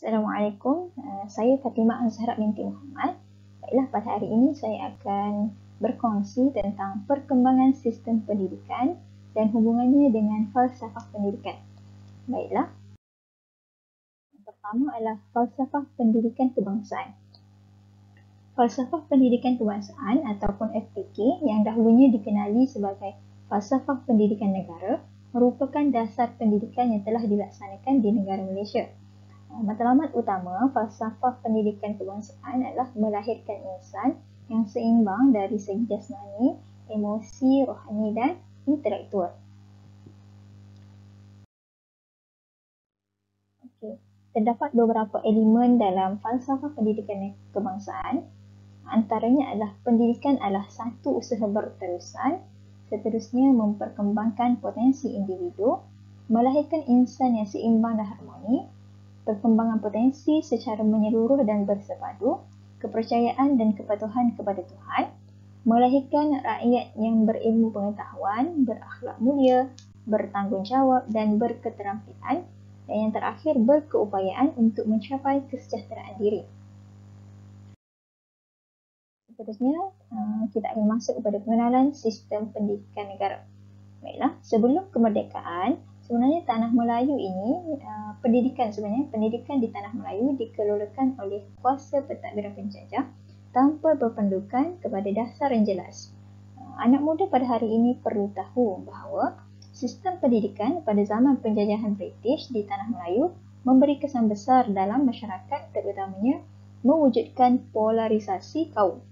Assalamualaikum, saya Fatimah Azhara binti Muhammad. Baiklah, pada hari ini saya akan berkongsi tentang perkembangan sistem pendidikan dan hubungannya dengan falsafah pendidikan. Baiklah, yang pertama adalah falsafah pendidikan kebangsaan. Falsafah pendidikan kebangsaan ataupun FPK yang dahulunya dikenali sebagai falsafah pendidikan negara merupakan dasar pendidikan yang telah dilaksanakan di negara Malaysia. Matlamat utama falsafah pendidikan kebangsaan adalah melahirkan insan yang seimbang dari segi jasmani, emosi, rohani dan intelektual. Terdapat beberapa elemen dalam falsafah pendidikan kebangsaan. Antaranya adalah pendidikan adalah satu usaha berterusan, seterusnya memperkembangkan potensi individu, melahirkan insan yang seimbang dan harmoni, perkembangan potensi secara menyeluruh dan bersepadu, kepercayaan dan kepatuhan kepada Tuhan, melahirkan rakyat yang berilmu pengetahuan, berakhlak mulia, bertanggungjawab dan berketerampilan, dan yang terakhir berkeupayaan untuk mencapai kesejahteraan diri. Seterusnya, kita akan masuk kepada pengenalan sistem pendidikan negara. Baiklah, sebelum kemerdekaan, sebenarnya tanah Melayu ini, pendidikan di tanah Melayu dikelolakan oleh kuasa pentadbiran penjajah tanpa berpandukan kepada dasar yang jelas. Anak muda pada hari ini perlu tahu bahawa sistem pendidikan pada zaman penjajahan British di tanah Melayu memberi kesan besar dalam masyarakat, terutamanya mewujudkan polarisasi kaum.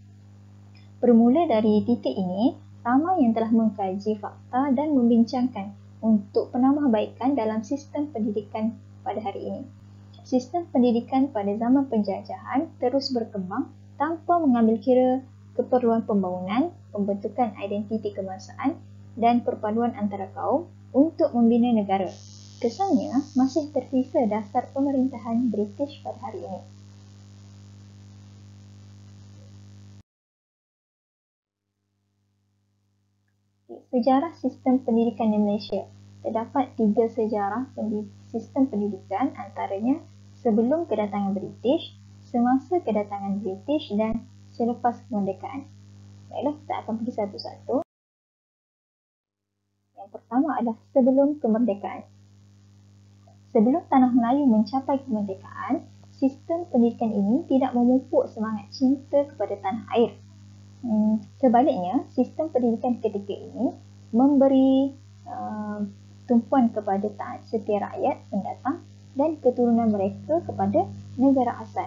Bermula dari titik ini, ramai yang telah mengkaji fakta dan membincangkan untuk penambahbaikan dalam sistem pendidikan pada hari ini. Sistem pendidikan pada zaman penjajahan terus berkembang tanpa mengambil kira keperluan pembangunan, pembentukan identiti kebangsaan dan perpaduan antara kaum untuk membina negara. Kesannya masih tersisa dasar pemerintahan British pada hari ini. Sejarah sistem pendidikan di Malaysia. Terdapat 3 sejarah sistem pendidikan, antaranya sebelum kedatangan British, semasa kedatangan British dan selepas kemerdekaan. Baiklah, kita akan pergi satu-satu. Yang pertama adalah sebelum kemerdekaan. Sebelum tanah Melayu mencapai kemerdekaan, sistem pendidikan ini tidak memupuk semangat cinta kepada tanah air. Sebaliknya, sistem pendidikan ketika ini memberi tumpuan kepada taat setia rakyat pendatang dan keturunan mereka kepada negara asal.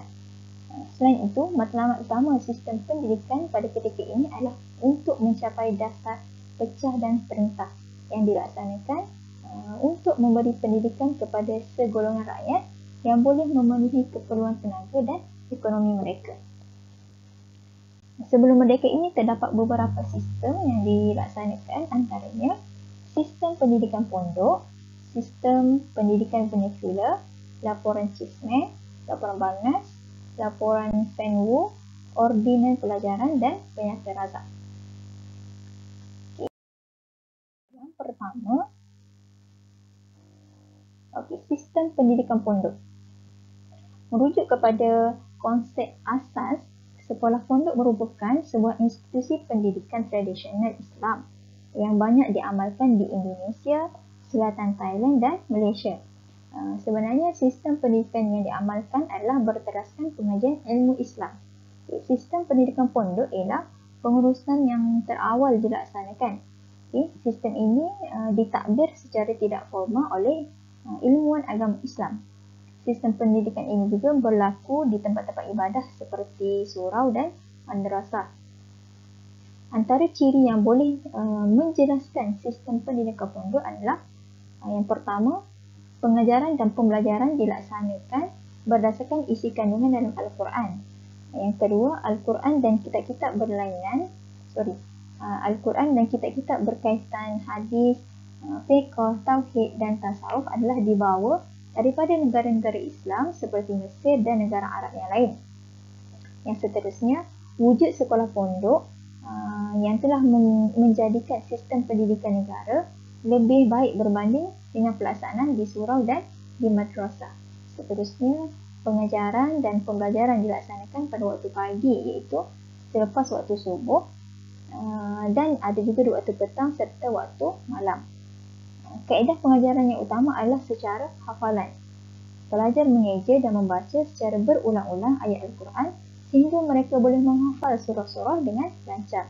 Selain itu, matlamat utama sistem pendidikan pada ketika ini adalah untuk mencapai dasar pecah dan perintah yang dilaksanakan untuk memberi pendidikan kepada segolongan rakyat yang boleh memenuhi keperluan tenaga dan ekonomi mereka. Sebelum merdeka ini terdapat beberapa sistem yang dilaksanakan, antaranya sistem pendidikan pondok, sistem pendidikan peninsular, laporan CISME, laporan Barnas, laporan Fenwu, ordinan pelajaran dan penyata razak. Yang pertama, sistem pendidikan pondok. Merujuk kepada konsep asas, sekolah pondok merupakan sebuah institusi pendidikan tradisional Islam yang banyak diamalkan di Indonesia, Selatan Thailand dan Malaysia. Sebenarnya sistem pendidikan yang diamalkan adalah berteraskan pengajian ilmu Islam. Sistem pendidikan pondok ialah pengurusan yang terawal dilaksanakan. Sistem ini ditakbir secara tidak formal oleh ilmuwan agama Islam. Sistem pendidikan ini juga berlaku di tempat-tempat ibadah seperti surau dan madrasah. Antara ciri yang boleh menjelaskan sistem pendidikan pondok adalah yang pertama, pengajaran dan pembelajaran dilaksanakan berdasarkan isi kandungan dalam Al-Quran. Yang kedua, Al-Quran dan kitab-kitab berkaitan hadis, fiqh, tauhid dan tasawuf adalah dibawa daripada negara-negara Islam seperti Mesir dan negara Arab yang lain. Yang seterusnya, wujud sekolah pondok yang telah menjadikan sistem pendidikan negara lebih baik berbanding dengan pelaksanaan di surau dan di madrasah. Seterusnya, pengajaran dan pembelajaran dilaksanakan pada waktu pagi, iaitu selepas waktu subuh, dan ada juga di waktu petang serta waktu malam. Kaedah pengajaran yang utama adalah secara hafalan. Pelajar mengeja dan membaca secara berulang-ulang ayat Al-Quran sehingga mereka boleh menghafal surah-surah dengan lancar.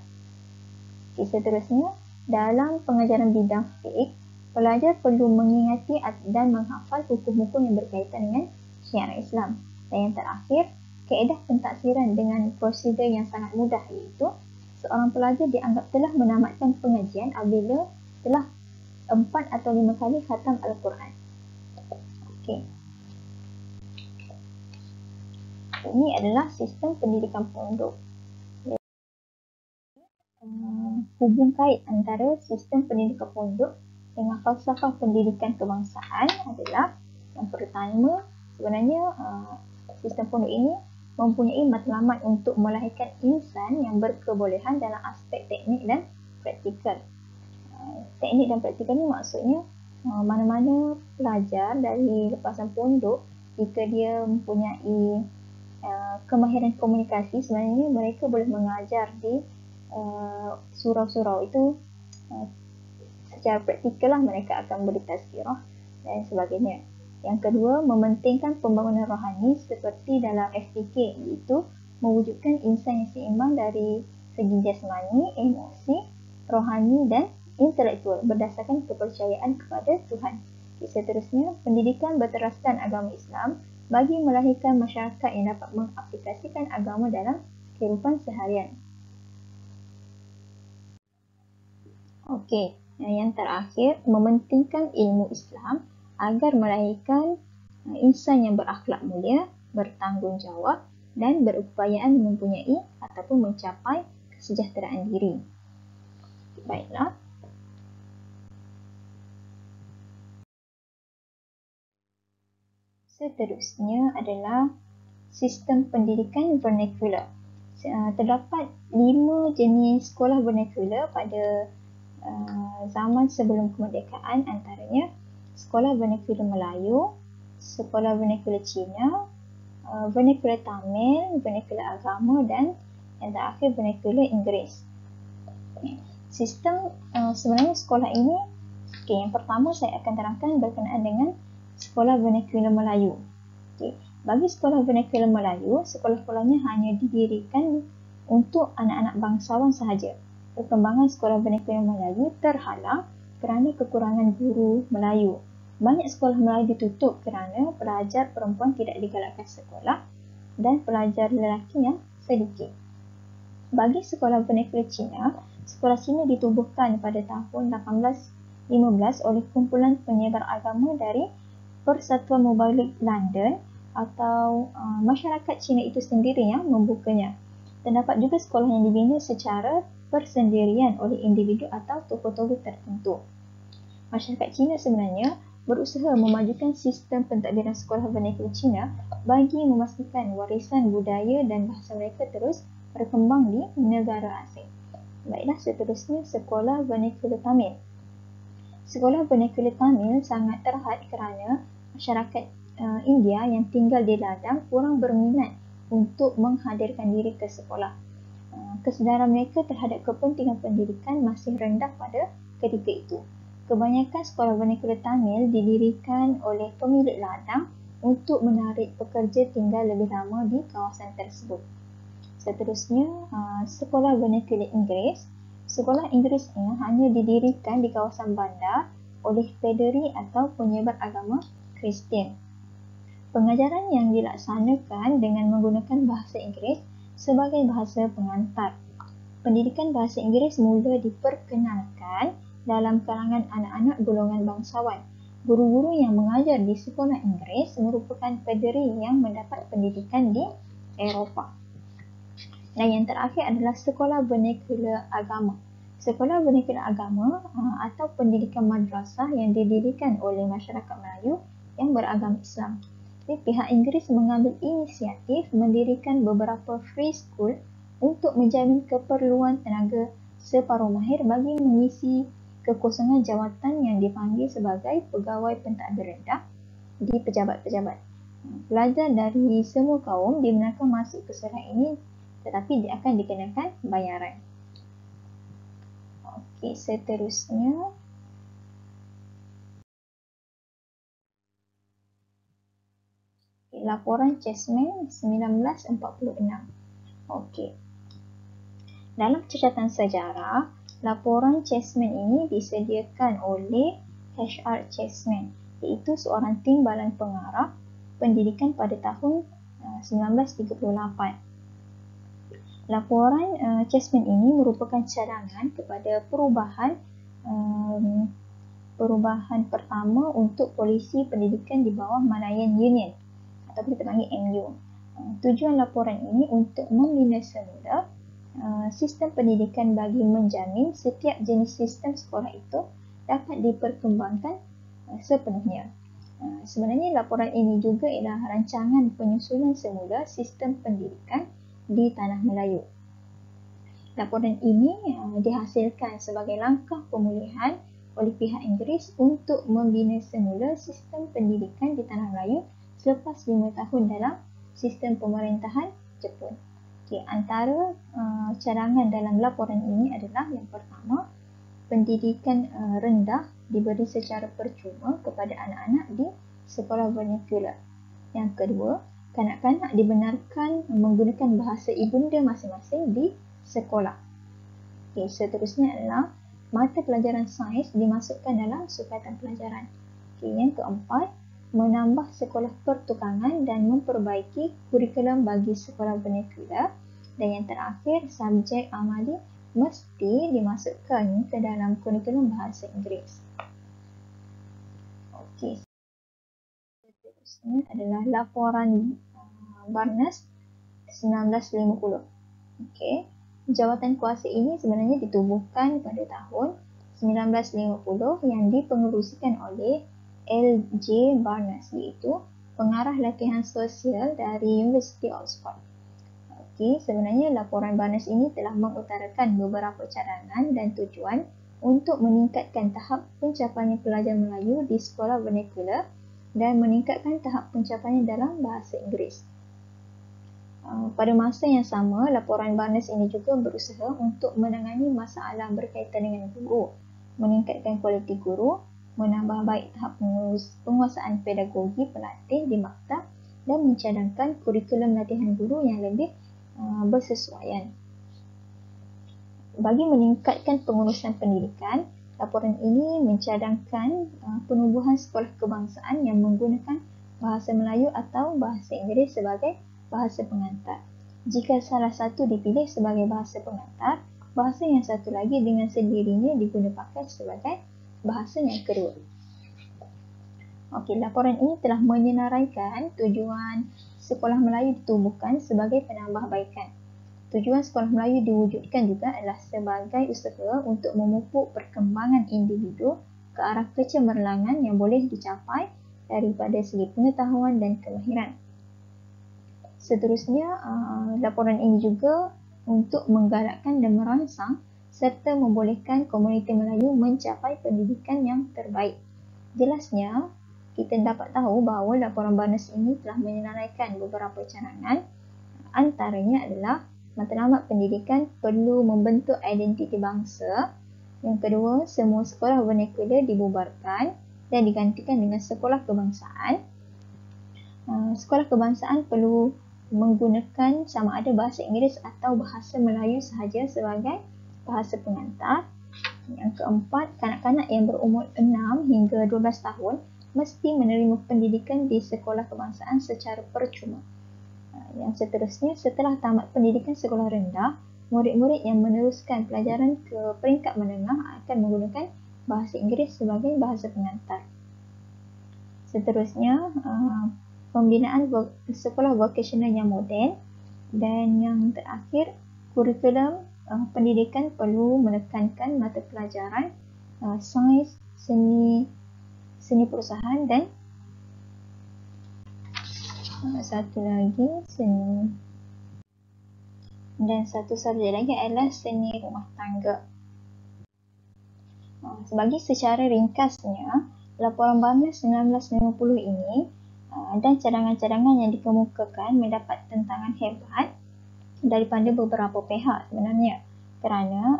Seterusnya, dalam pengajaran bidang fiqh, pelajar perlu mengingati dan menghafal hukum-hukum yang berkaitan dengan syariat Islam. Dan yang terakhir, kaedah pentaksiran dengan prosedur yang sangat mudah, iaitu seorang pelajar dianggap telah menamatkan pengajian apabila telah 4 atau 5 kali khatam Al-Quran. Okey. Ini adalah sistem pendidikan pondok. Hubung kait antara sistem pendidikan pondok dengan falsafah pendidikan kebangsaan adalah yang pertama, sebenarnya sistem pondok ini mempunyai matlamat untuk melahirkan insan yang berkebolehan dalam aspek teknik dan praktikal. Teknik dan praktikal ni maksudnya mana-mana pelajar dari lepasan pondok, jika dia mempunyai kemahiran komunikasi, sebenarnya mereka boleh mengajar di surau-surau itu secara praktikal lah, mereka akan beri tazkirah dan sebagainya. Yang kedua, mementingkan pembangunan rohani seperti dalam FPK, iaitu mewujudkan insan yang seimbang dari segi jasmani, emosi, rohani dan intelektual berdasarkan kepercayaan kepada Tuhan. Seterusnya, pendidikan berteraskan agama Islam bagi melahirkan masyarakat yang dapat mengaplikasikan agama dalam kehidupan seharian. Okey, yang terakhir, mementingkan ilmu Islam agar melahirkan insan yang berakhlak mulia, bertanggungjawab dan berupayaan mempunyai ataupun mencapai kesejahteraan diri. Baiklah. Seterusnya adalah sistem pendidikan vernacular. Terdapat 5 jenis sekolah vernacular pada zaman sebelum kemerdekaan, antaranya sekolah vernacular Melayu, sekolah vernacular Cina, vernacular Tamil, vernacular agama dan yang terakhir vernacular Inggeris. Sistem sebenarnya sekolah ini, yang pertama saya akan terangkan berkenaan dengan sekolah vernacular Melayu. Bagi sekolah vernacular Melayu, sekolah-sekolahnya hanya didirikan untuk anak-anak bangsawan sahaja. Perkembangan sekolah vernacular Melayu terhalang kerana kekurangan guru Melayu. Banyak sekolah Melayu ditutup kerana pelajar perempuan tidak digalakkan sekolah dan pelajar lelaki yang sedikit. Bagi sekolah vernacular Cina, sekolah Cina ditubuhkan pada tahun 1815 oleh kumpulan penyebar agama dari Persatuan Mubalik London atau masyarakat Cina itu sendiri yang membukanya. Terdapat juga sekolah yang dibina secara persendirian oleh individu atau tokoh-tokoh tertentu. Masyarakat Cina sebenarnya berusaha memajukan sistem pentadbiran sekolah vernacular Cina bagi memastikan warisan budaya dan bahasa mereka terus berkembang di negara asing. Baiklah, seterusnya sekolah vernacular Tamil. Sekolah vernacular Tamil sangat terhad kerana masyarakat India yang tinggal di ladang kurang berminat untuk menghadirkan diri ke sekolah. Kesedaran mereka terhadap kepentingan pendidikan masih rendah pada ketika itu. Kebanyakan sekolah vernacular Tamil didirikan oleh pemilik ladang untuk menarik pekerja tinggal lebih lama di kawasan tersebut. Seterusnya, sekolah vernacular Inggeris. Sekolah Inggeris ini hanya didirikan di kawasan bandar oleh paderi atau penyebar agama Kristian. Pengajaran yang dilaksanakan dengan menggunakan bahasa Inggeris sebagai bahasa pengantar. Pendidikan bahasa Inggeris mula diperkenalkan dalam kalangan anak-anak golongan bangsawan. Guru-guru yang mengajar di sekolah Inggeris merupakan paderi yang mendapat pendidikan di Eropah. Dan yang terakhir adalah sekolah vernacular agama. Sekolah vernacular agama atau pendidikan madrasah yang didirikan oleh masyarakat Melayu yang beragama Islam. Jadi, pihak Inggeris mengambil inisiatif mendirikan beberapa free school untuk menjamin keperluan tenaga separuh mahir bagi mengisi kekosongan jawatan yang dipanggil sebagai pegawai pentadbir rendah di pejabat-pejabat. Pelajar dari semua kaum dibenarkan masuk ke sekolah ini, tetapi dia akan dikenakan bayaran. Okey, seterusnya laporan Chessman 1946. Okey. Dalam catatan sejarah, laporan Chessman ini disediakan oleh H.R. Chessman, iaitu seorang timbalan pengarah pendidikan pada tahun 1938. Laporan Chessman ini merupakan cadangan kepada perubahan pertama untuk polisi pendidikan di bawah Malayan Union atau kita panggil MU. Tujuan laporan ini untuk membina semula sistem pendidikan bagi menjamin setiap jenis sistem sekolah itu dapat diperkembangkan sepenuhnya. Sebenarnya laporan ini juga ialah rancangan penyusunan semula sistem pendidikan di Tanah Melayu. Laporan ini dihasilkan sebagai langkah pemulihan oleh pihak Inggeris untuk membina semula sistem pendidikan di Tanah Melayu selepas 5 tahun dalam sistem pemerintahan Jepun. Okay, antara cadangan dalam laporan ini adalah yang pertama, pendidikan rendah diberi secara percuma kepada anak-anak di sekolah vernacular. Yang kedua, kanak-kanak dibenarkan menggunakan bahasa ibunda masing-masing di sekolah. Okay, seterusnya adalah mata pelajaran sains dimasukkan dalam sukatan pelajaran. Okay, yang keempat, menambah sekolah pertukangan dan memperbaiki kurikulum bagi sekolah vernacular. Dan yang terakhir, subjek amali mesti dimasukkan ke dalam kurikulum bahasa Inggeris. Okey. Seterusnya adalah laporan Barnes 1950. Okey. Jawatan kuasa ini sebenarnya ditubuhkan pada tahun 1950 yang dipengerusikan oleh L.J. Barnes, iaitu pengarah latihan sosial dari University Oxford. Okey, sebenarnya laporan Barnes ini telah mengutarakan beberapa cadangan dan tujuan untuk meningkatkan tahap pencapaian pelajar Melayu di sekolah vernacular dan meningkatkan tahap pencapaian dalam bahasa Inggeris. Pada masa yang sama, laporan Barnes ini juga berusaha untuk menangani masalah berkaitan dengan guru, meningkatkan kualiti guru, menambah baik tahap penguasaan pedagogi pelatih di maktab dan mencadangkan kurikulum latihan guru yang lebih bersesuaian. Bagi meningkatkan pengurusan pendidikan, laporan ini mencadangkan penubuhan sekolah kebangsaan yang menggunakan bahasa Melayu atau bahasa Inggeris sebagai bahasa pengantar. Jika salah satu dipilih sebagai bahasa pengantar, bahasa yang satu lagi dengan sendirinya digunakan sebagai bahasa yang kedua. Okey, laporan ini telah menyenaraikan tujuan sekolah Melayu ditubuhkan sebagai penambahbaikan. Tujuan sekolah Melayu diwujudkan juga adalah sebagai usaha untuk memupuk perkembangan individu ke arah kecemerlangan yang boleh dicapai daripada segi pengetahuan dan kemahiran. Seterusnya, laporan ini juga untuk menggalakkan dan merangsang serta membolehkan komuniti Melayu mencapai pendidikan yang terbaik. Jelasnya, kita dapat tahu bahawa laporan Barnes ini telah menyenaraikan beberapa cadangan. Antaranya adalah matlamat pendidikan perlu membentuk identiti bangsa. Yang kedua, semua sekolah vernacular dibubarkan dan digantikan dengan sekolah kebangsaan. Sekolah kebangsaan perlu menggunakan sama ada bahasa Inggeris atau bahasa Melayu sahaja sebagai bahasa pengantar. Yang keempat, kanak-kanak yang berumur 6 hingga 12 tahun mesti menerima pendidikan di sekolah kebangsaan secara percuma. Yang seterusnya, setelah tamat pendidikan sekolah rendah, murid-murid yang meneruskan pelajaran ke peringkat menengah akan menggunakan bahasa Inggeris sebagai bahasa pengantar. Seterusnya, pembinaan sekolah vokasional yang moden. Dan yang terakhir, kurikulum pendidikan perlu menekankan mata pelajaran sains, seni perusahaan dan satu lagi seni. Dan satu subjek lagi adalah seni rumah tangga. Sebagai secara ringkasnya, laporan Barnes 1950 ini dan cadangan-cadangan yang dikemukakan mendapat tentangan hebat daripada beberapa pihak sebenarnya, kerana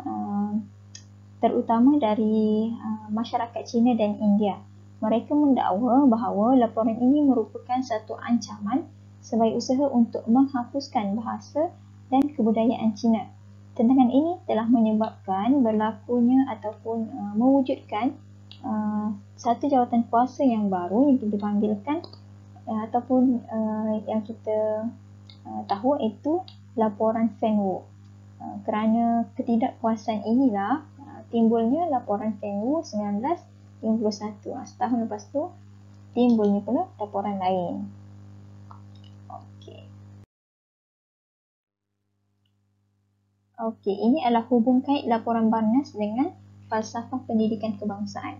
terutama dari masyarakat China dan India. Mereka mendakwa bahawa laporan ini merupakan satu ancaman sebagai usaha untuk menghapuskan bahasa dan kebudayaan Cina. Tentangan ini telah menyebabkan berlakunya ataupun mewujudkan satu jawatan kuasa yang baru yang dipanggilkan ataupun yang kita tahu itu laporan Fenwu. Kerana ketidakpuasan inilah timbulnya laporan Fenwu 1951. Setahun lepas tu timbulnya pula laporan lain. Okey, ini adalah hubung kait laporan Barnes dengan falsafah pendidikan kebangsaan.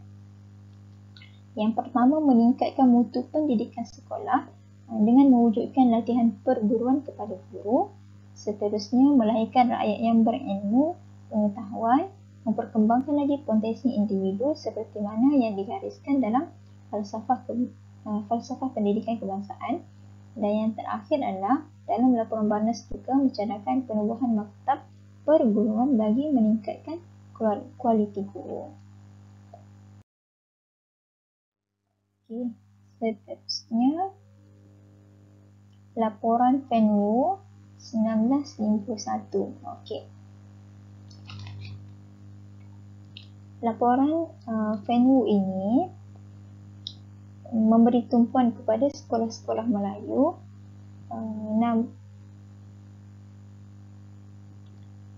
Yang pertama, meningkatkan mutu pendidikan sekolah dengan mewujudkan latihan perguruan kepada guru. Seterusnya, melahirkan rakyat yang berilmu, pengetahuan, memperkembangkan lagi potensi individu seperti mana yang digariskan dalam falsafah pendidikan kebangsaan. Dan yang terakhir adalah dalam laporan Barnes juga mencadangkan penubuhan maktab perguruan bagi meningkatkan kualiti guru. Okey, seterusnya laporan Fenwu 1951. Okey. Laporan Fenwu ini memberi tumpuan kepada sekolah-sekolah Melayu.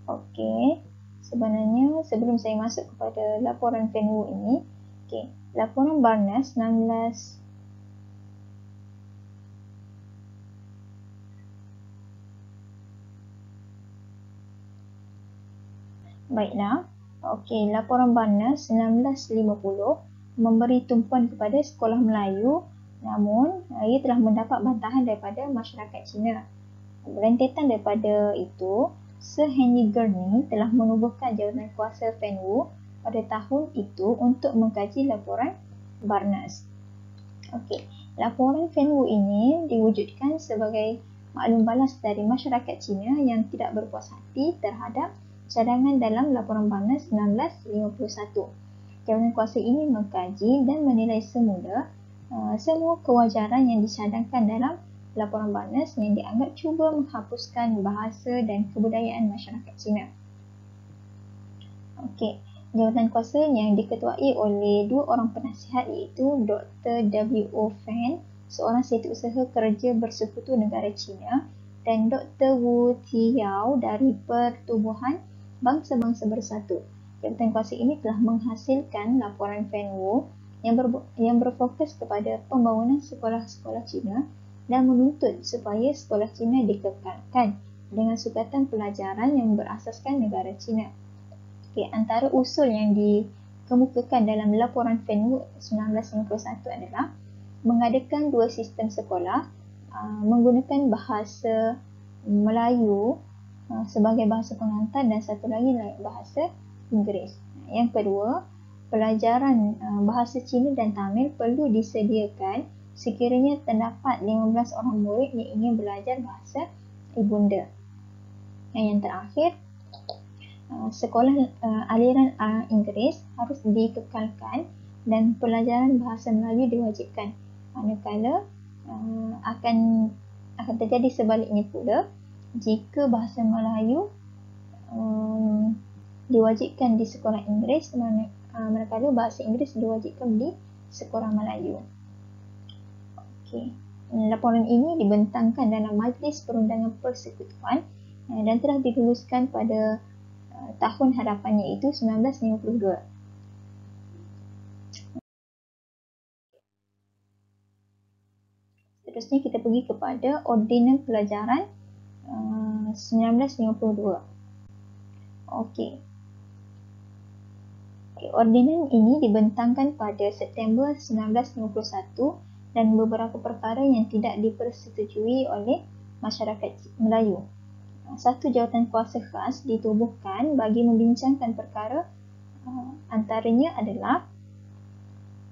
Okey, sebenarnya sebelum saya masuk kepada laporan Fenwu ini, okey, laporan Barnes 19 Baiklah. Okey, laporan Barnes 1950 memberi tumpuan kepada sekolah Melayu, namun ia telah mendapat bantahan daripada masyarakat Cina. Rentetan daripada itu, Sir Henry Gurney telah menubuhkan jawatan kuasa Fenwu pada tahun itu untuk mengkaji laporan Barnes. Okey, laporan Fenwu ini diwujudkan sebagai maklum balas dari masyarakat Cina yang tidak berpuas hati terhadap cadangan dalam laporan Barnes 1951. Jawatan kuasa ini mengkaji dan menilai semula semua kewajaran yang dicadangkan dalam laporan Barnes yang dianggap cuba menghapuskan bahasa dan kebudayaan masyarakat Cina. Okey, jawatan kuasa yang diketuai oleh dua orang penasihat iaitu Dr. W.O. Fan, seorang setiausaha kerja bersekutu negara Cina, dan Dr. Wu Tiyao dari Pertubuhan Bangsa-Bangsa Bersatu. Jawatan kuasa ini telah menghasilkan laporan Fenwu yang berfokus kepada pembangunan sekolah-sekolah Cina dan menuntut supaya sekolah Cina dikekalkan dengan sukatan pelajaran yang berasaskan negara Cina. Okay, antara usul yang dikemukakan dalam laporan Fenwu 1951 adalah mengadakan dua sistem sekolah menggunakan bahasa Melayu sebagai bahasa pengantar dan satu lagi bahasa Inggeris. Yang kedua, pelajaran bahasa Cina dan Tamil perlu disediakan sekiranya terdapat 15 orang murid yang ingin belajar bahasa ibunda. Dan yang terakhir, sekolah aliran Inggeris harus dikekalkan dan pelajaran bahasa Melayu diwajibkan. Manakala akan terjadi sebaliknya pula jika bahasa Melayu diwajibkan di sekolah Inggeris, manakala bahasa Inggeris diwajibkan di sekolah Melayu. Okey. Laporan ini dibentangkan dalam Majlis Perundangan Persekutuan dan telah diluluskan pada tahun hadapannya iaitu 1952. Seterusnya kita pergi kepada Ordinan Pelajaran 1952. Okey. Ordinan ini dibentangkan pada September 1951 dan beberapa perkara yang tidak dipersetujui oleh masyarakat Melayu. Satu jawatan kuasa khas ditubuhkan bagi membincangkan perkara, antaranya adalah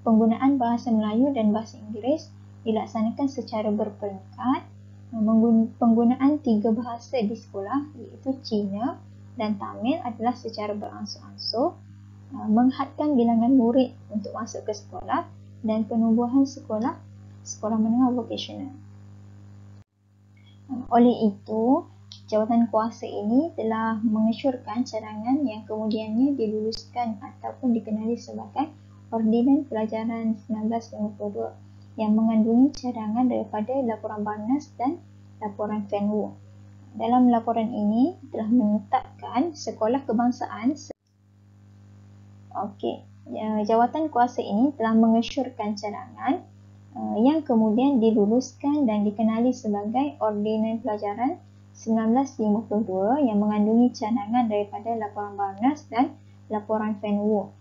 penggunaan bahasa Melayu dan bahasa Inggeris dilaksanakan secara berperingkat. Penggunaan 3 bahasa di sekolah iaitu Cina dan Tamil adalah secara beransur-ansur, menghadkan bilangan murid untuk masuk ke sekolah dan penubuhan sekolah menengah vokasional. Oleh itu, jawatan kuasa ini telah mengesyorkan cadangan yang kemudiannya diluluskan ataupun dikenali sebagai Ordinan Pelajaran 1952 yang mengandungi cadangan daripada laporan Barnes dan laporan Van Wu. Dalam laporan ini telah menetapkan sekolah kebangsaan. Jawatan kuasa ini telah mengesyorkan cadangan yang kemudian diluluskan dan dikenali sebagai Ordinan Pelajaran 1952 yang mengandungi cadangan daripada laporan Barnes dan laporan Van Wu.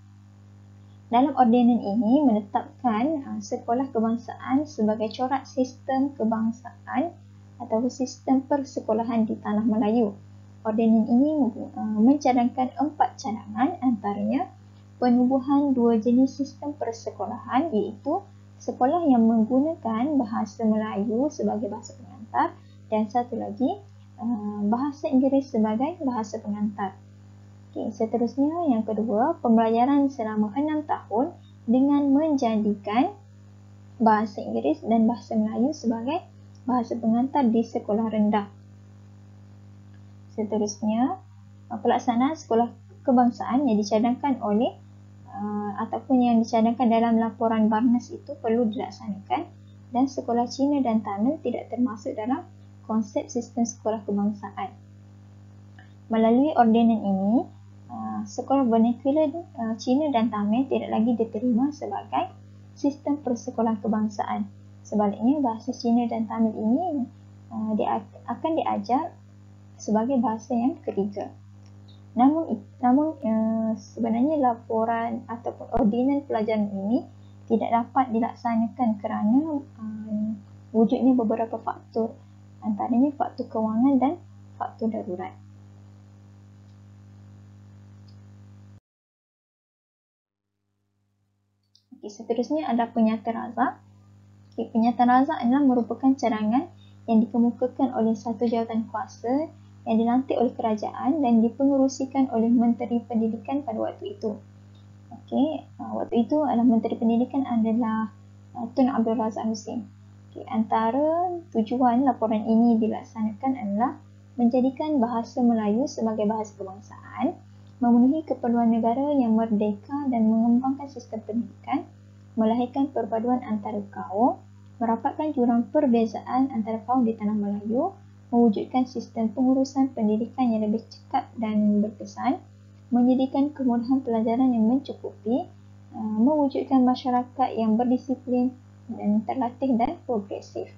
Dalam ordinan ini menetapkan sekolah kebangsaan sebagai corak sistem kebangsaan atau sistem persekolahan di Tanah Melayu. Ordinan ini mencadangkan 4 cadangan, antaranya penubuhan 2 jenis sistem persekolahan iaitu sekolah yang menggunakan bahasa Melayu sebagai bahasa pengantar dan satu lagi bahasa Inggeris sebagai bahasa pengantar. Seterusnya yang kedua, pembelajaran selama 6 tahun dengan menjadikan bahasa Inggeris dan bahasa Melayu sebagai bahasa pengantar di sekolah rendah. Seterusnya, pelaksanaan sekolah kebangsaan yang dicadangkan oleh ataupun yang dicadangkan dalam laporan Barnes itu perlu dilaksanakan dan sekolah Cina dan Tamil tidak termasuk dalam konsep sistem sekolah kebangsaan. Melalui ordinan ini, sekolah vernacular Cina dan Tamil tidak lagi diterima sebagai sistem persekolahan kebangsaan. Sebaliknya, bahasa Cina dan Tamil ini akan diajar sebagai bahasa yang ketiga. Namun sebenarnya laporan ataupun ordinan pelajaran ini tidak dapat dilaksanakan kerana wujudnya beberapa faktor, antaranya faktor kewangan dan faktor darurat. Seterusnya ada penyata razak. Penyata razak adalah merupakan cadangan yang dikemukakan oleh satu jawatan kuasa yang dilantik oleh kerajaan dan dipengerusikan oleh Menteri Pendidikan pada waktu itu. Waktu itu adalah Menteri Pendidikan adalah Tun Abdul Razak Husin. Antara tujuan laporan ini dilaksanakan adalah menjadikan bahasa Melayu sebagai bahasa kebangsaan, memenuhi keperluan negara yang merdeka dan mengembangkan sistem pendidikan, melahirkan perpaduan antara kaum, merapatkan jurang perbezaan antara kaum di Tanah Melayu, mewujudkan sistem pengurusan pendidikan yang lebih cepat dan berkesan, menyediakan kemudahan pelajaran yang mencukupi, mewujudkan masyarakat yang berdisiplin dan terlatih dan progresif.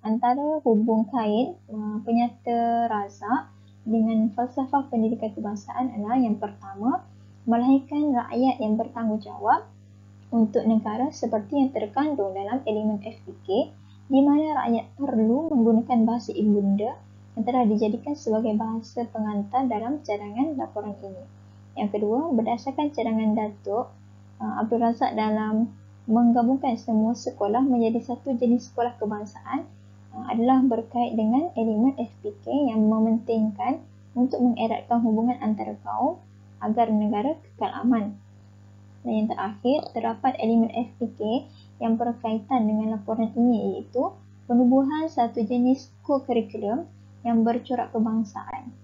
Antara hubung kait penyata razak dengan falsafah pendidikan kebangsaan adalah yang pertama, melahirkan rakyat yang bertanggungjawab untuk negara seperti yang terkandung dalam elemen FPK, di mana rakyat perlu menggunakan bahasa ibunda yang telah dijadikan sebagai bahasa pengantar dalam cadangan laporan ini. Yang kedua, berdasarkan cadangan Datuk Abdul Razak dalam menggabungkan semua sekolah menjadi satu jenis sekolah kebangsaan adalah berkait dengan elemen FPK yang mementingkan untuk mengeratkan hubungan antara kaum agar negara kekal aman. Dan yang terakhir, terdapat elemen FPK yang berkaitan dengan laporan ini iaitu penubuhan satu jenis co-curriculum yang bercorak kebangsaan.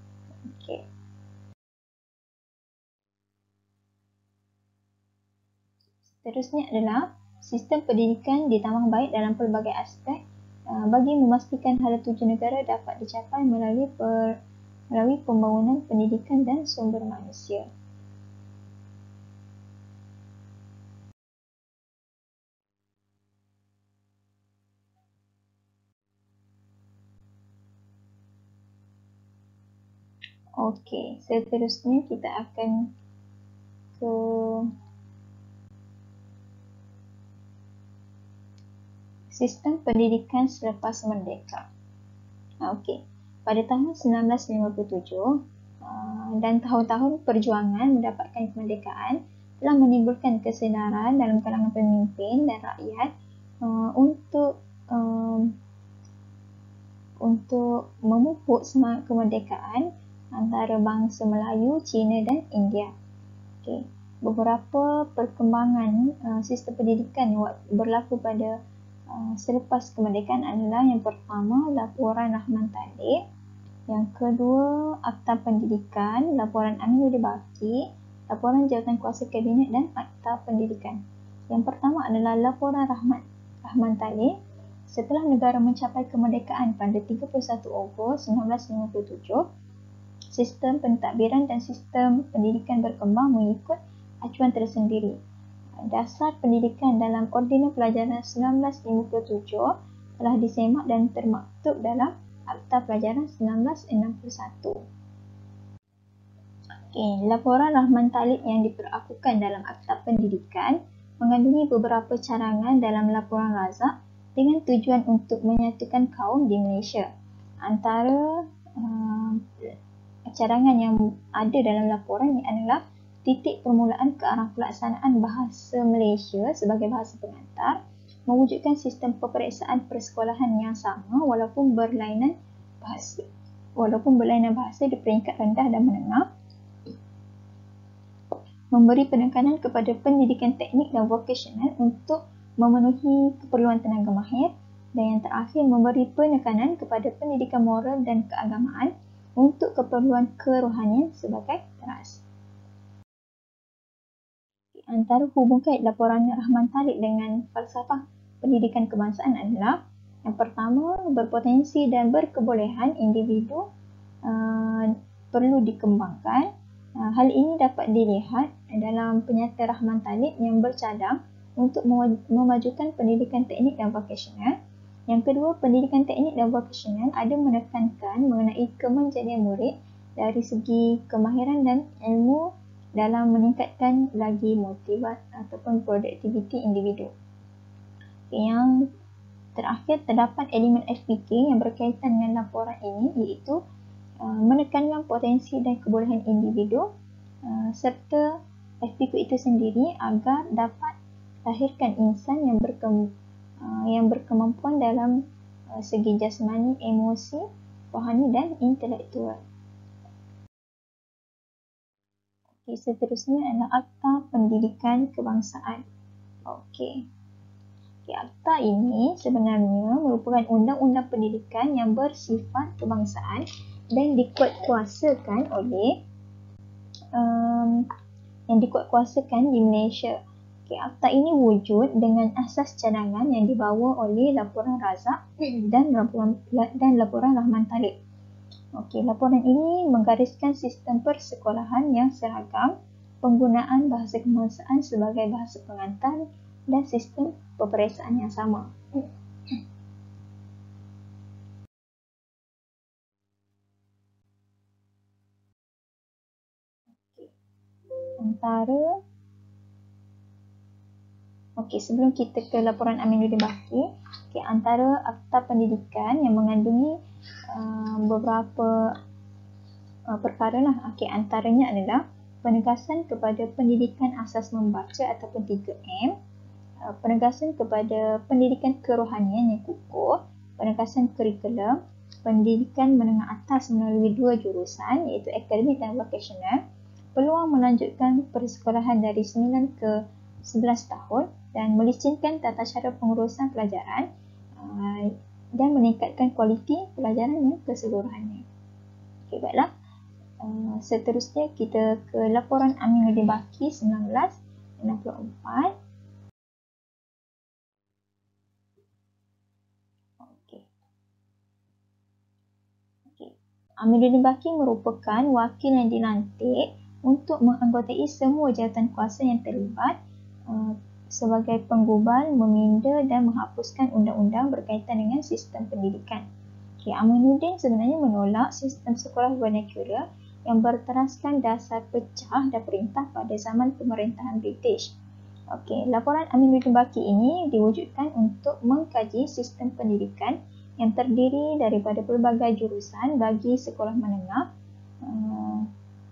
Seterusnya adalah sistem pendidikan ditambah baik dalam pelbagai aspek bagi memastikan hala tuju negara dapat dicapai melalui pembangunan pendidikan dan sumber manusia. Seterusnya kita akan ke sistem pendidikan selepas merdeka. Pada tahun 1957, dan tahun-tahun perjuangan mendapatkan kemerdekaan telah menimbulkan kesedaran dalam kalangan pemimpin dan rakyat untuk memupuk semangat kemerdekaan antara bangsa Melayu, Cina dan India. Okay. Beberapa perkembangan sistem pendidikan yang berlaku pada selepas kemerdekaan adalah yang pertama, laporan Rahman Talib, yang kedua, Akta Pendidikan, laporan Aminuddin Baki, laporan Jawatan Kuasa Kabinet dan Akta Pendidikan. Yang pertama adalah laporan Rahman Talib. Setelah negara mencapai kemerdekaan pada 31 Ogos 1957, sistem pentadbiran dan sistem pendidikan berkembang mengikut acuan tersendiri. Dasar pendidikan dalam Ordinans Pelajaran 1957 telah disemak dan termaktub dalam Akta Pelajaran 1961. Laporan Rahman Talib yang diperakukan dalam Akta Pendidikan mengandungi beberapa carangan dalam laporan razak dengan tujuan untuk menyatukan kaum di Malaysia. Antara carangan yang ada dalam laporan ini adalah titik permulaan ke arah pelaksanaan bahasa Malaysia sebagai bahasa pengantar, mewujudkan sistem peperiksaan persekolahan yang sama walaupun berlainan bahasa di peringkat rendah dan menengah, memberi penekanan kepada pendidikan teknik dan vokasional untuk memenuhi keperluan tenaga mahir, dan yang terakhir memberi penekanan kepada pendidikan moral dan keagamaan untuk keperluan kerohanian sebagai teras. Antara hubung kait laporan Rahman Talib dengan falsafah pendidikan kebangsaan adalah yang pertama, berpotensi dan berkebolehan individu perlu dikembangkan. Hal ini dapat dilihat dalam penyata Rahman Talib yang bercadang untuk memajukan pendidikan teknik dan vokasional. Yang kedua, pendidikan teknik dan vokasional ada menekankan mengenai kemenjadian murid dari segi kemahiran dan ilmu dalam meningkatkan lagi motivat ataupun produktiviti individu. Yang terakhir, terdapat elemen FPK yang berkaitan dengan laporan ini, iaitu menekankan potensi dan kebolehan individu serta FPK itu sendiri agar dapat lahirkan insan yang berkemampuan dalam segi jasmani, emosi, rohani dan intelektual. Seterusnya adalah Akta Pendidikan Kebangsaan. Akta ini sebenarnya merupakan undang-undang pendidikan yang bersifat kebangsaan dan dikuatkuasakan di Malaysia. Akta ini wujud dengan asas cadangan yang dibawa oleh laporan razak dan laporan Rahman Talib. Laporan ini menggariskan sistem persekolahan yang seragam, penggunaan bahasa kebangsaan sebagai bahasa pengantar dan sistem peperiksaan yang sama. Sebelum kita ke laporan Aminuddin Baki, antara Akta Pendidikan yang mengandungi beberapa perkara lah. Antaranya adalah penegasan kepada pendidikan asas membaca ataupun 3M, penegasan kepada pendidikan kerohanian yang kukuh, penegasan kurikulum, pendidikan menengah atas melalui 2 jurusan iaitu akademik dan vokasional, peluang melanjutkan persekolahan dari 9 ke 11 tahun dan melicinkan tata cara pengurusan pelajaran dan meningkatkan kualiti pelajaran yang keseluruhannya. Baiklah. Seterusnya kita ke laporan Aminuddin Baki 1964. Aminuddin Baki merupakan wakil yang dilantik untuk menganggotai semua jawatan kuasa yang terlibat sebagai penggubal, meminda dan menghapuskan undang-undang berkaitan dengan sistem pendidikan. Aminuddin sebenarnya menolak sistem sekolah vernacular yang berteraskan dasar pecah dan perintah pada zaman pemerintahan British. Laporan Aminuddin Baki ini diwujudkan untuk mengkaji sistem pendidikan yang terdiri daripada pelbagai jurusan bagi sekolah menengah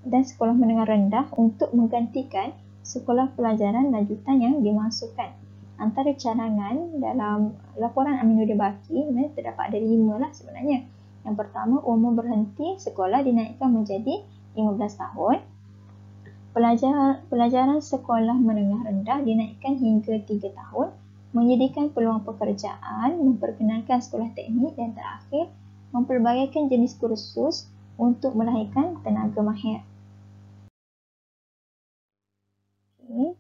dan sekolah menengah rendah untuk menggantikan sekolah pelajaran lanjutan yang dimasukkan. Antara cadangan dalam laporan Aminuddin Baki terdapat ada 5 lah sebenarnya. Yang pertama, umur berhenti sekolah dinaikkan menjadi 15 tahun. Pelajaran sekolah menengah rendah dinaikkan hingga 3 tahun. Menyediakan peluang pekerjaan, memperkenalkan sekolah teknik dan terakhir, mempelbagaikan jenis kursus untuk melahirkan tenaga mahir. Okay.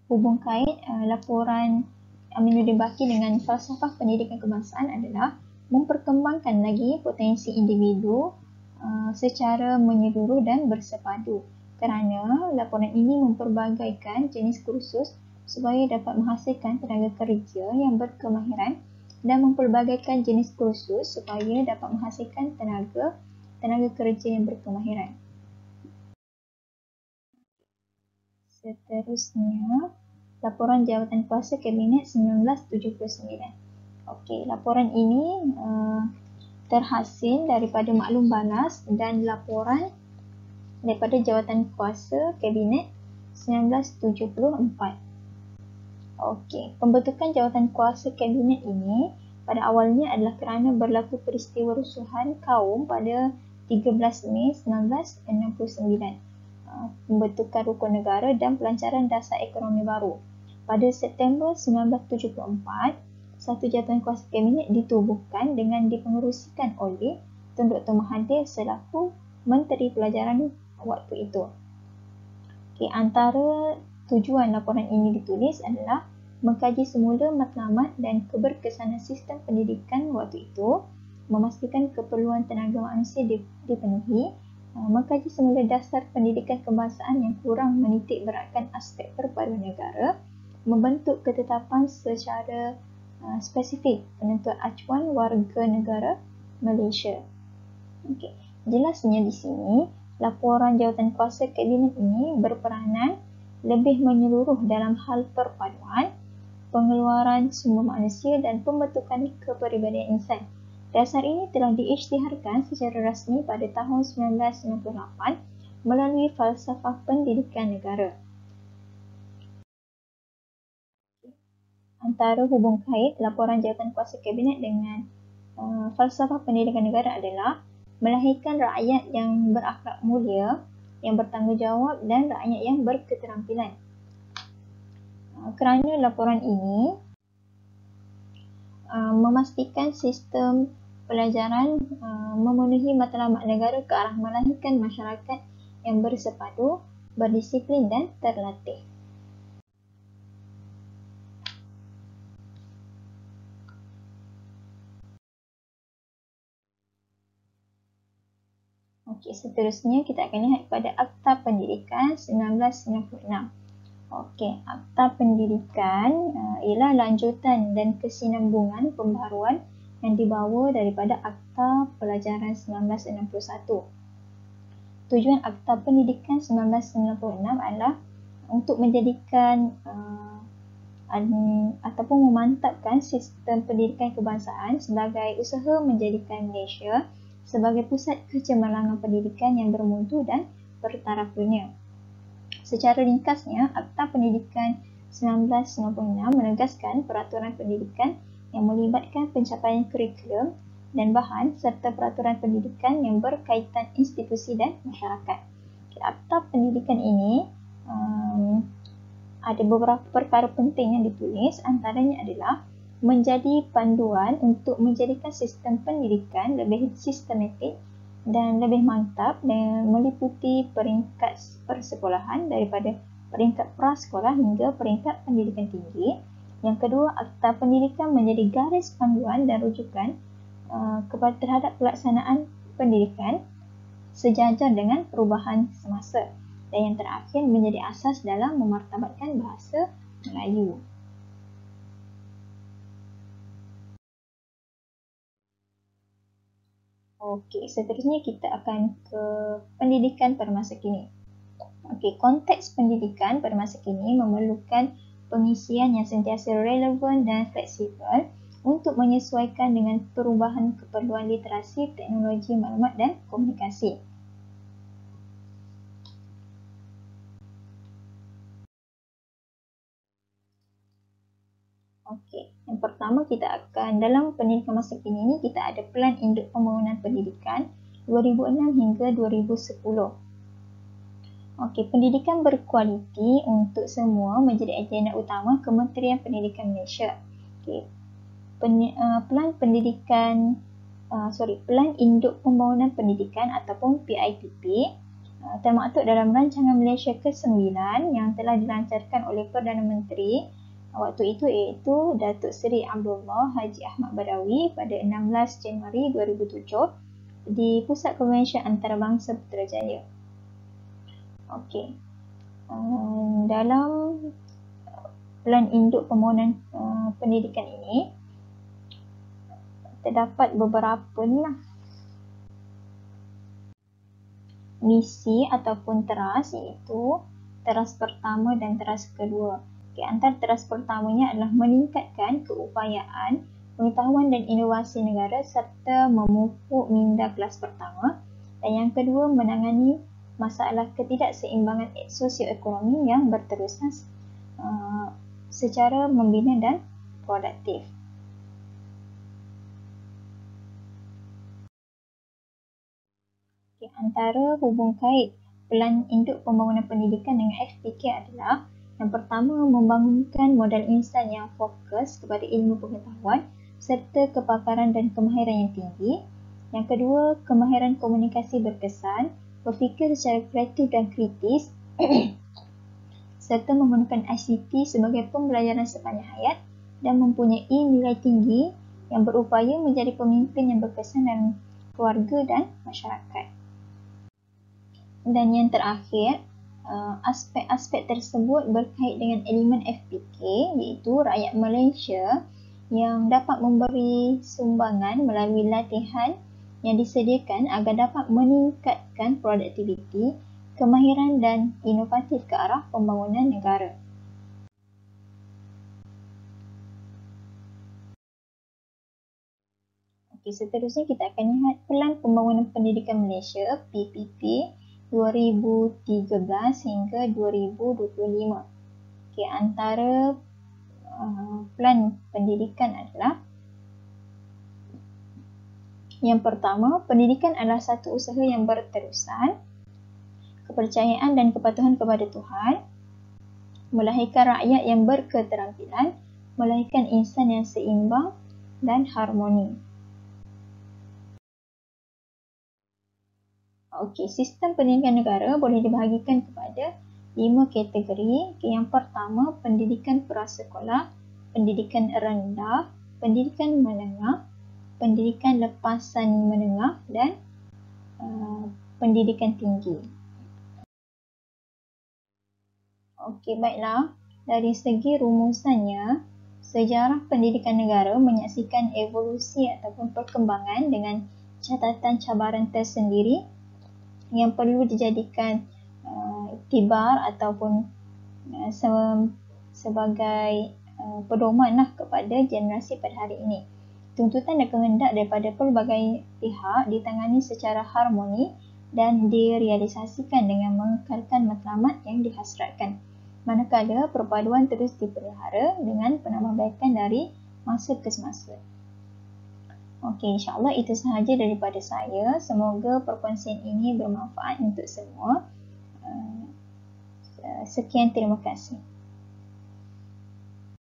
Hubung kait laporan Aminuddin Baki dengan falsafah pendidikan kebangsaan adalah memperkembangkan lagi potensi individu secara menyeluruh dan bersepadu, kerana laporan ini memperbagaikan jenis kursus supaya dapat menghasilkan tenaga kerja yang berkemahiran dan mempelbagaikan jenis kursus supaya dapat menghasilkan tenaga kerja yang berkemahiran. Seterusnya, laporan Jawatan Kuasa Kabinet 1979. Okey, laporan ini terhasil daripada maklum balas dan laporan daripada Jawatan Kuasa Kabinet 1974. Okey, pembentukan Jawatan Kuasa Kabinet ini pada awalnya adalah kerana berlaku peristiwa rusuhan kaum pada 13 Mei 1969. Pembentukan rukun negara dan pelancaran dasar ekonomi baru. Pada September 1974, satu jawatan kuasa kabinet ditubuhkan dengan dipengerusikan oleh Tun Dr. Mahathir selaku Menteri Pelajaran waktu itu. Okay, antara tujuan laporan ini ditulis adalah mengkaji semula matlamat dan keberkesanan sistem pendidikan waktu itu, memastikan keperluan tenaga manusia dipenuhi, mengkaji semula dasar pendidikan kebangsaan yang kurang menitik beratkan aspek perpaduan negara, membentuk ketetapan secara spesifik penentuan acuan warga negara Malaysia. Okey, jelasnya di sini laporan Jawatan Kuasa Kabinet ini berperanan lebih menyeluruh dalam hal perpaduan, pengeluaran sumber manusia dan pembentukan kepribadian insan. Dasar ini telah diisytiharkan secara rasmi pada tahun 1998 melalui falsafah pendidikan negara. Antara hubung kait laporan Jawatan Kuasa Kabinet dengan falsafah pendidikan negara adalah melahirkan rakyat yang berakhlak mulia, yang bertanggungjawab dan rakyat yang berketerampilan. Kerana laporan ini memastikan sistem pelajaran memenuhi matlamat negara ke arah melahirkan masyarakat yang bersepadu, berdisiplin dan terlatih. Okey, seterusnya kita akan lihat pada Akta Pendidikan 1996. Okey, Akta Pendidikan ialah lanjutan dan kesinambungan pembaharuan yang dibawa daripada Akta Pelajaran 1961. Tujuan Akta Pendidikan 1996 adalah untuk menjadikan ataupun memantapkan sistem pendidikan kebangsaan sebagai usaha menjadikan Malaysia sebagai pusat kecemerlangan pendidikan yang bermutu dan bertaraf dunia. Secara ringkasnya, Akta Pendidikan 1996 menegaskan peraturan pendidikan yang melibatkan pencapaian kurikulum dan bahan serta peraturan pendidikan yang berkaitan institusi dan masyarakat. Akta pendidikan ini ada beberapa perkara penting yang ditulis, antaranya adalah menjadi panduan untuk menjadikan sistem pendidikan lebih sistematik dan lebih mantap dan meliputi peringkat persekolahan daripada peringkat prasekolah hingga peringkat pendidikan tinggi. Yang kedua, Akta Pendidikan menjadi garis panduan dan rujukan kepada terhadap pelaksanaan pendidikan sejajar dengan perubahan semasa. Dan yang terakhir, menjadi asas dalam memartabatkan bahasa Melayu. Okey, seterusnya kita akan ke pendidikan pada masa kini. Okey, konteks pendidikan pada masa kini memerlukan pengisian yang sentiasa relevan dan fleksibel untuk menyesuaikan dengan perubahan keperluan literasi, teknologi maklumat dan komunikasi. Okey, yang pertama kita akan dalam pendidikan masa kini ni kita ada Pelan Induk Pembangunan Pendidikan 2006 hingga 2010. Okey, pendidikan berkualiti untuk semua menjadi agenda utama Kementerian Pendidikan Malaysia. Okey, Pelan Induk Pembangunan Pendidikan ataupun PIPP termaktub dalam Rancangan Malaysia ke-9 yang telah dilancarkan oleh Perdana Menteri waktu itu iaitu Datuk Seri Abdullah Haji Ahmad Badawi pada 16 Januari 2007 di Pusat Konvensyen Antarabangsa Putrajaya. Okey. Dalam Pelan Induk Pembangunan Pendidikan ini terdapat beberapa misi ataupun teras, iaitu teras pertama dan teras kedua. Antara teras pertamanya adalah meningkatkan keupayaan pengetahuan dan inovasi negara serta memupuk minda kelas pertama, dan yang kedua menangani masalah ketidakseimbangan sosioekonomi yang berterusan secara membina dan produktif. Antara hubung kait Pelan Induk Pembangunan Pendidikan dengan FPK adalah yang pertama, membangunkan modal insan yang fokus kepada ilmu pengetahuan serta kepakaran dan kemahiran yang tinggi. Yang kedua, kemahiran komunikasi berkesan, berfikir secara kreatif dan kritis serta menggunakan ICT sebagai pembelajaran sepanjang hayat dan mempunyai nilai tinggi yang berupaya menjadi pemimpin yang berkesan dalam keluarga dan masyarakat. Dan yang terakhir, aspek-aspek tersebut berkait dengan elemen FPK, iaitu rakyat Malaysia yang dapat memberi sumbangan melalui latihan yang disediakan agar dapat meningkatkan produktiviti, kemahiran dan inovatif ke arah pembangunan negara. Okey, seterusnya kita akan lihat Pelan Pembangunan Pendidikan Malaysia PPP 2013 hingga 2025. Okey, antara pelan pendidikan adalah yang pertama, pendidikan adalah satu usaha yang berterusan, kepercayaan dan kepatuhan kepada Tuhan, melahirkan rakyat yang berketerampilan, melahirkan insan yang seimbang dan harmoni. Okey, sistem pendidikan negara boleh dibahagikan kepada 5 kategori. Yang pertama, pendidikan prasekolah, pendidikan rendah, pendidikan menengah, pendidikan lepasan menengah dan pendidikan tinggi. Okey, baiklah. Dari segi rumusannya, sejarah pendidikan negara menyaksikan evolusi ataupun perkembangan dengan catatan cabaran tersendiri yang perlu dijadikan iktibar ataupun sebagai pedoman kepada generasi pada hari ini. Tuntutan dan kehendak daripada pelbagai pihak ditangani secara harmoni dan direalisasikan dengan mengekalkan matlamat yang dihasratkan. Manakala perpaduan terus dipelihara dengan penambahbaikan dari masa ke semasa. Okey, insyaAllah itu sahaja daripada saya. Semoga perkongsian ini bermanfaat untuk semua. Sekian, terima kasih.